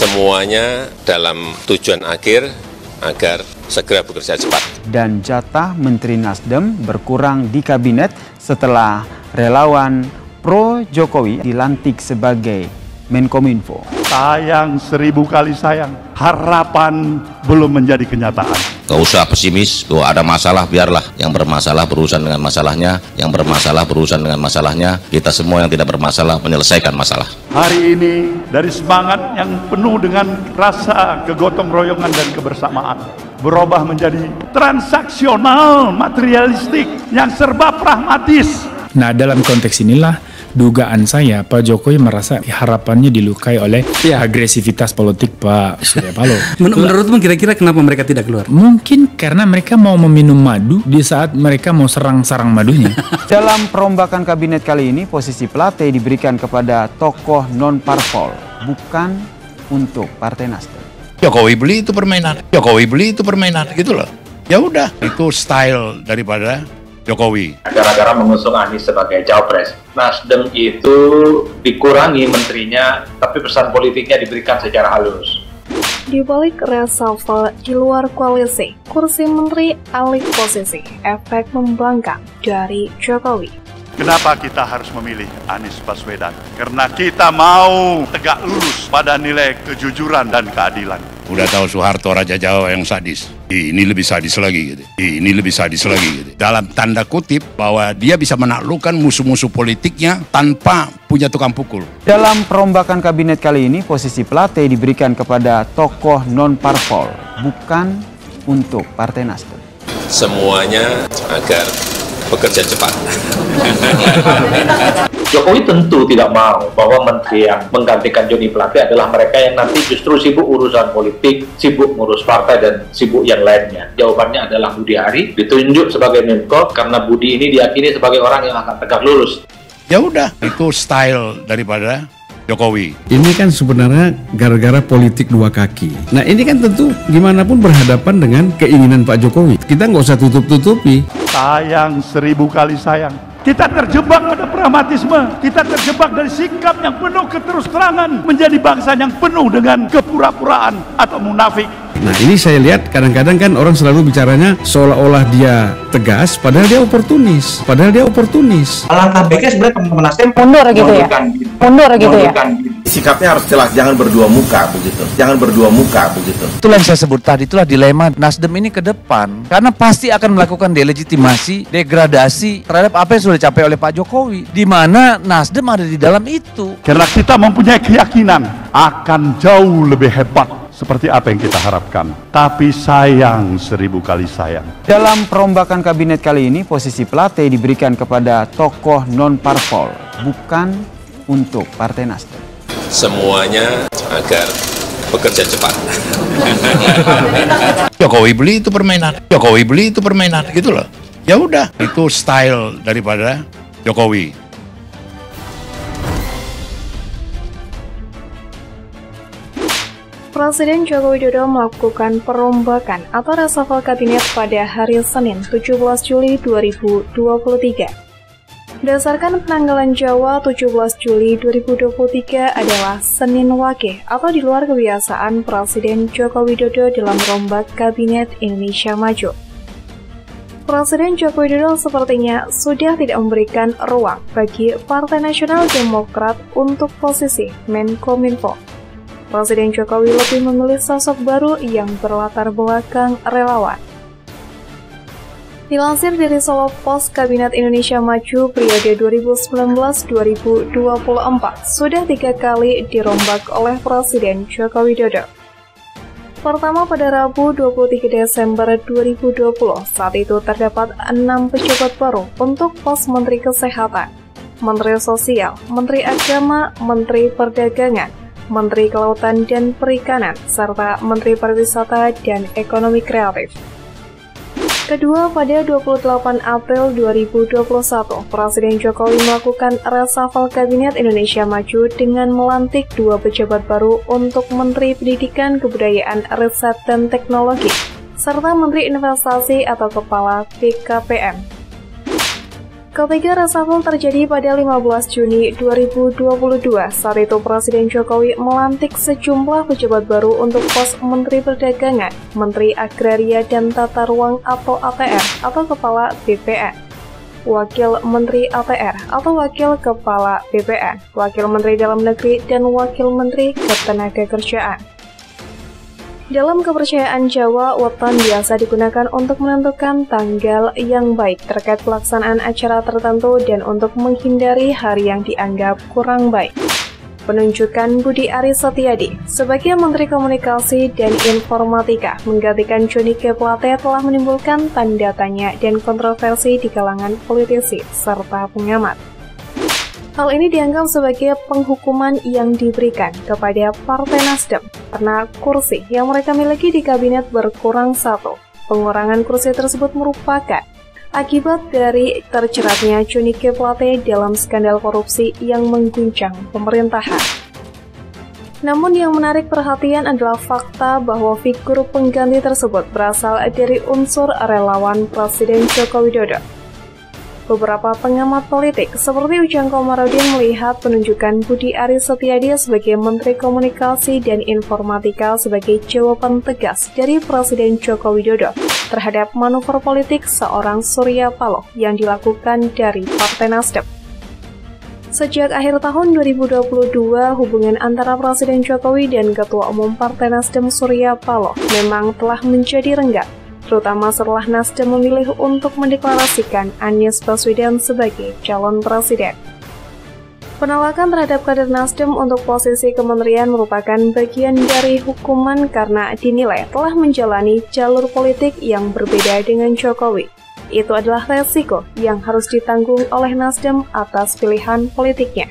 Semuanya dalam tujuan akhir agar segera bekerja cepat. Dan jatah Menteri Nasdem berkurang di kabinet setelah relawan pro Jokowi dilantik sebagai Menkominfo. Sayang 1000 kali sayang, harapan belum menjadi kenyataan. Gak usah pesimis, bahwa ada masalah biarlah yang bermasalah berurusan dengan masalahnya, yang bermasalah berurusan dengan masalahnya, kita semua yang tidak bermasalah menyelesaikan masalah. Hari ini dari semangat yang penuh dengan rasa kegotong royongan dan kebersamaan berubah menjadi transaksional, materialistik yang serba pragmatis. Nah, dalam konteks inilah dugaan saya Pak Jokowi merasa harapannya dilukai oleh agresivitas politik Pak Surya Paloh. Menurutmu kira-kira kenapa mereka tidak keluar? Mungkin karena mereka mau meminum madu di saat mereka mau sarang madunya. Dalam perombakan kabinet kali ini, posisi Plate diberikan kepada tokoh non-parpol, bukan untuk Partai Nasdem. Jokowi beli itu permainan, Jokowi beli itu permainan, gitu loh. Ya udah, itu style daripada Jokowi. Gara-gara mengusung Anies sebagai cawapres, Nasdem itu dikurangi menterinya, tapi pesan politiknya diberikan secara halus. Di balik reshuffle di luar koalisi, kursi menteri alih posisi, efek membangkang dari Jokowi. Kenapa kita harus memilih Anies Baswedan? Karena kita mau tegak lurus pada nilai kejujuran dan keadilan. Udah tahu Soeharto Raja Jawa yang sadis. Ini lebih sadis lagi gitu. Ini lebih sadis lagi gitu. Dalam tanda kutip bahwa dia bisa menaklukkan musuh-musuh politiknya tanpa punya tukang pukul. Dalam perombakan kabinet kali ini, posisi Plate diberikan kepada tokoh non-parpol, bukan untuk Partai Nasdem. Semuanya agar bekerja cepat. Jokowi tentu tidak mau bahwa menteri yang menggantikan Joni Plate adalah mereka yang nanti justru sibuk urusan politik, sibuk ngurus partai, dan sibuk yang lainnya. Jawabannya adalah Budi Ari ditunjuk sebagai Menko karena Budi ini diyakini sebagai orang yang akan tegak lurus. Ya udah, itu style daripada Jokowi. Ini kan sebenarnya gara-gara politik dua kaki. Nah ini kan tentu gimana pun berhadapan dengan keinginan Pak Jokowi. Kita nggak usah tutup-tutupi. Sayang 1000 kali sayang. Kita terjebak pada pragmatisme. Kita terjebak dari sikap yang penuh keterus-terangan menjadi bangsa yang penuh dengan kepura-puraan atau munafik. Nah ini saya lihat kadang-kadang kan orang selalu bicaranya seolah-olah dia tegas, padahal dia oportunis. Langkah baiknya sebenarnya teman-teman Nasdem Mundur gitu ya? Mundur gitu ya? Sikapnya harus jelas, jangan berdua muka begitu. Itulah yang saya sebut tadi, itulah dilema Nasdem ini ke depan. Karena pasti akan melakukan delegitimasi, degradasi terhadap apa yang sudah dicapai oleh Pak Jokowi. Di mana Nasdem ada di dalam itu. Karena kita mempunyai keyakinan akan jauh lebih hebat seperti apa yang kita harapkan. Tapi sayang 1000 kali sayang. Dalam perombakan kabinet kali ini, posisi Plate diberikan kepada tokoh non-parpol, bukan untuk Partai Nasdem. Semuanya agar bekerja cepat. Jokowi beli itu permainan, gitu loh. Ya udah, itu style daripada Jokowi. Presiden Joko Widodo melakukan perombakan atau reshuffle kabinet pada hari Senin 17 Juli 2023. Berdasarkan penanggalan Jawa, 17 Juli 2023 adalah Senin Wakih atau di luar kebiasaan Presiden Joko Widodo dalam merombak Kabinet Indonesia Maju. Presiden Joko Widodo sepertinya sudah tidak memberikan ruang bagi Partai Nasional Demokrat untuk posisi Menkominfo. Presiden Jokowi lebih memilih sosok baru yang berlatar belakang relawan. Dilansir dari Solo Pos, Kabinet Indonesia Maju periode 2019-2024 sudah 3 kali dirombak oleh Presiden Joko Widodo. Pertama pada Rabu 23 Desember 2020, saat itu terdapat 6 pejabat baru untuk pos Menteri Kesehatan, Menteri Sosial, Menteri Agama, Menteri Perdagangan, Menteri Kelautan dan Perikanan, serta Menteri Pariwisata dan Ekonomi Kreatif. Kedua, pada 28 April 2021, Presiden Jokowi melakukan reshuffle Kabinet Indonesia Maju dengan melantik 2 pejabat baru untuk Menteri Pendidikan, Kebudayaan, Riset, dan Teknologi, serta Menteri Investasi atau Kepala BKPM. Ketiga reshuffle terjadi pada 15 Juni 2022. Saat itu Presiden Jokowi melantik sejumlah pejabat baru untuk pos Menteri Perdagangan, Menteri Agraria dan Tata Ruang atau ATR atau Kepala BPN, Wakil Menteri ATR atau Wakil Kepala BPN, Wakil Menteri Dalam Negeri, dan Wakil Menteri Ketenagakerjaan. Dalam kepercayaan Jawa, weton biasa digunakan untuk menentukan tanggal yang baik terkait pelaksanaan acara tertentu dan untuk menghindari hari yang dianggap kurang baik. Penunjukan Budi Aris Setiadi sebagai Menteri Komunikasi dan Informatika menggantikan Johnny G. Plate telah menimbulkan tanda tanya dan kontroversi di kalangan politisi serta pengamat. Hal ini dianggap sebagai penghukuman yang diberikan kepada Partai Nasdem karena kursi yang mereka miliki di kabinet berkurang satu. Pengurangan kursi tersebut merupakan akibat dari terjeratnya Johnny G. Plate dalam skandal korupsi yang mengguncang pemerintahan. Namun yang menarik perhatian adalah fakta bahwa figur pengganti tersebut berasal dari unsur relawan Presiden Joko Widodo. Beberapa pengamat politik seperti Ujang Komarudin melihat penunjukan Budi Aris Setiadi sebagai Menteri Komunikasi dan Informatika sebagai jawaban tegas dari Presiden Joko Widodo terhadap manuver politik seorang Surya Paloh yang dilakukan dari Partai Nasdem. Sejak akhir tahun 2022, hubungan antara Presiden Jokowi dan Ketua Umum Partai Nasdem Surya Paloh memang telah menjadi renggang, terutama setelah Nasdem memilih untuk mendeklarasikan Anies Baswedan sebagai calon presiden. Penolakan terhadap kader Nasdem untuk posisi kementerian merupakan bagian dari hukuman karena dinilai telah menjalani jalur politik yang berbeda dengan Jokowi. Itu adalah resiko yang harus ditanggung oleh Nasdem atas pilihan politiknya.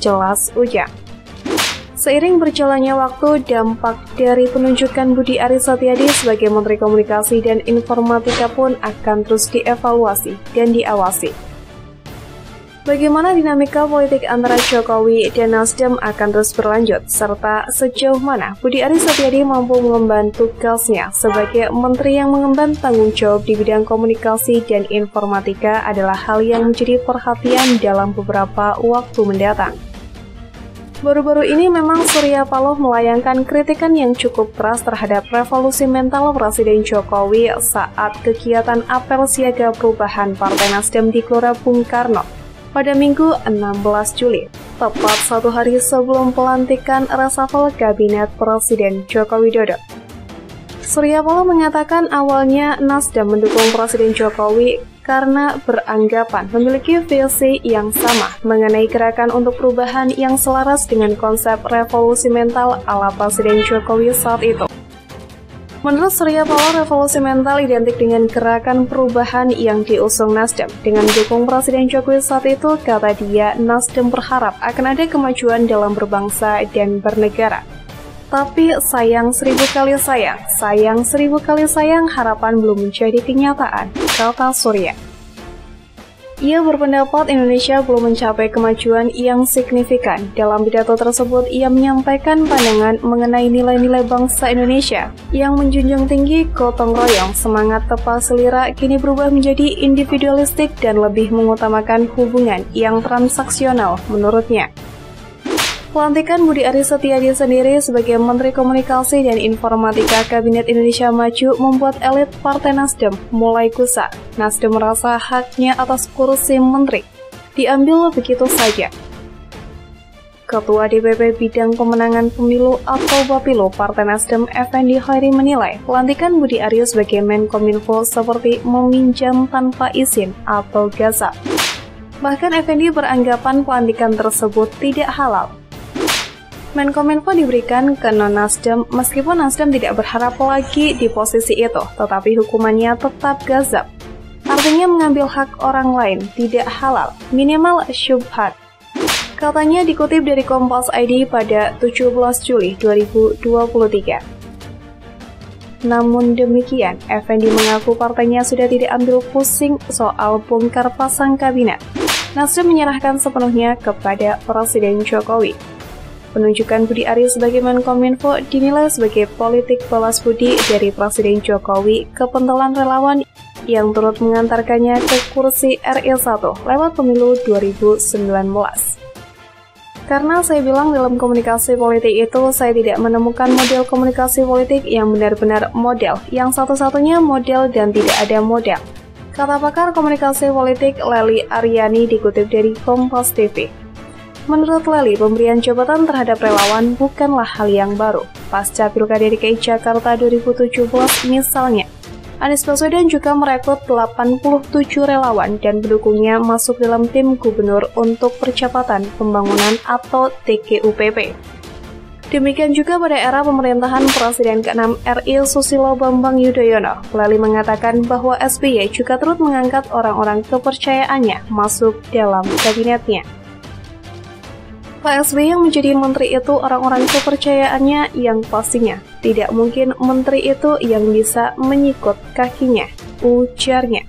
Jelas Ujang. Seiring berjalannya waktu, dampak dari penunjukan Budi Aris Setiadi sebagai Menteri Komunikasi dan Informatika pun akan terus dievaluasi dan diawasi. Bagaimana dinamika politik antara Jokowi dan Nasdem akan terus berlanjut, serta sejauh mana Budi Aris Setiadi mampu mengemban tugasnya sebagai Menteri yang mengemban tanggung jawab di bidang komunikasi dan informatika adalah hal yang menjadi perhatian dalam beberapa waktu mendatang. Baru-baru ini memang Surya Paloh melayangkan kritikan yang cukup keras terhadap revolusi mental Presiden Jokowi saat kegiatan apel siaga perubahan Partai Nasdem di Gelora Bung Karno pada Minggu 16 Juli, tepat satu hari sebelum pelantikan reshuffle Kabinet Presiden Joko Widodo. Surya Paloh mengatakan awalnya Nasdem mendukung Presiden Jokowi karena beranggapan memiliki visi yang sama mengenai gerakan untuk perubahan yang selaras dengan konsep revolusi mental ala Presiden Jokowi saat itu. Menurut Surya Paloh, revolusi mental identik dengan gerakan perubahan yang diusung Nasdem. Dengan mendukung Presiden Jokowi saat itu, kata dia, Nasdem berharap akan ada kemajuan dalam berbangsa dan bernegara. Tapi sayang seribu kali sayang, harapan belum menjadi kenyataan, kata Surya. Ia berpendapat Indonesia belum mencapai kemajuan yang signifikan. Dalam pidato tersebut, ia menyampaikan pandangan mengenai nilai-nilai bangsa Indonesia yang menjunjung tinggi gotong royong, semangat tepat selera kini berubah menjadi individualistik dan lebih mengutamakan hubungan yang transaksional menurutnya. Pelantikan Budi Aris Setiadi sendiri sebagai Menteri Komunikasi dan Informatika Kabinet Indonesia Maju membuat elit Partai Nasdem mulai gusar. Nasdem merasa haknya atas kursi menteri diambil begitu saja. Ketua DPP Bidang Pemenangan Pemilu atau Bapilu Partai Nasdem Effendi Khairi menilai pelantikan Budi Aris sebagai Menkominfo seperti meminjam tanpa izin atau gazap. Bahkan Effendi beranggapan pelantikan tersebut tidak halal. Menkominfo diberikan ke non-Nasdem meskipun Nasdem tidak berharap lagi di posisi itu, tetapi hukumannya tetap gazap. Artinya mengambil hak orang lain, tidak halal, minimal syubhat. Katanya dikutip dari Kompas ID pada 17 Juli 2023. Namun demikian, Effendi mengaku partainya sudah tidak ambil pusing soal bongkar pasang kabinet. Nasdem menyerahkan sepenuhnya kepada Presiden Jokowi. Penunjukan Budi Aris sebagai Menkominfo dinilai sebagai politik balas budi dari Presiden Jokowi ke pentolan relawan yang turut mengantarkannya ke kursi RI1 lewat pemilu 2019. Karena saya bilang dalam komunikasi politik itu saya tidak menemukan model komunikasi politik yang benar-benar model, yang satu-satunya model dan tidak ada model. Kata pakar komunikasi politik Lely Aryani dikutip dari Kompas TV. Menurut Lely, pemberian jabatan terhadap relawan bukanlah hal yang baru. Pasca Pilkada DKI Jakarta 2017 misalnya, Anies Baswedan juga merekrut 87 relawan dan pendukungnya masuk dalam tim gubernur untuk percepatan pembangunan atau TGUPP. Demikian juga pada era pemerintahan Presiden ke-6 RI Susilo Bambang Yudhoyono, Lely mengatakan bahwa SBY juga turut mengangkat orang-orang kepercayaannya masuk dalam kabinetnya. Pak SBY yang menjadi menteri itu orang-orang kepercayaannya yang pastinya tidak mungkin menteri itu yang bisa menyikut kakinya, ujarnya.